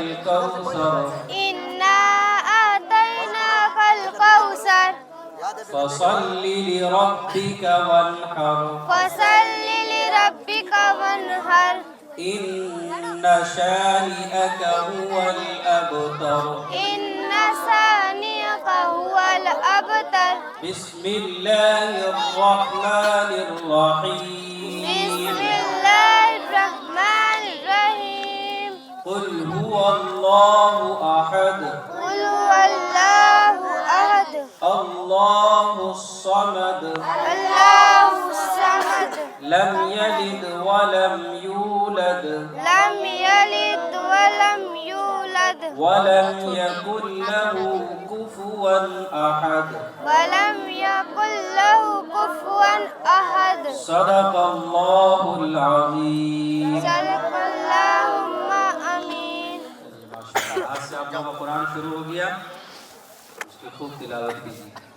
الكوثر إنا أعطيناك الكوثر فصل لربك وانحر فصل لربك وانحر إن شانئك هو الأبتر إن ثانيك هو الأبتر بسم الله الرحمن الرحيم بسم الله الرحمن الرحيم قل هو الله أحد قل هو الله أحد الله الصمد الله الصمد لم يلد ولم يولد لم يلد ولم يولد ولم يكن له كفوا أحد ولم يكن له كفوا أحد صدق الله العظيم صدق اللهم آمين आज से आप लोगों का कुरान शुरू हो गया, उसकी खूब तिलावत कीजिए।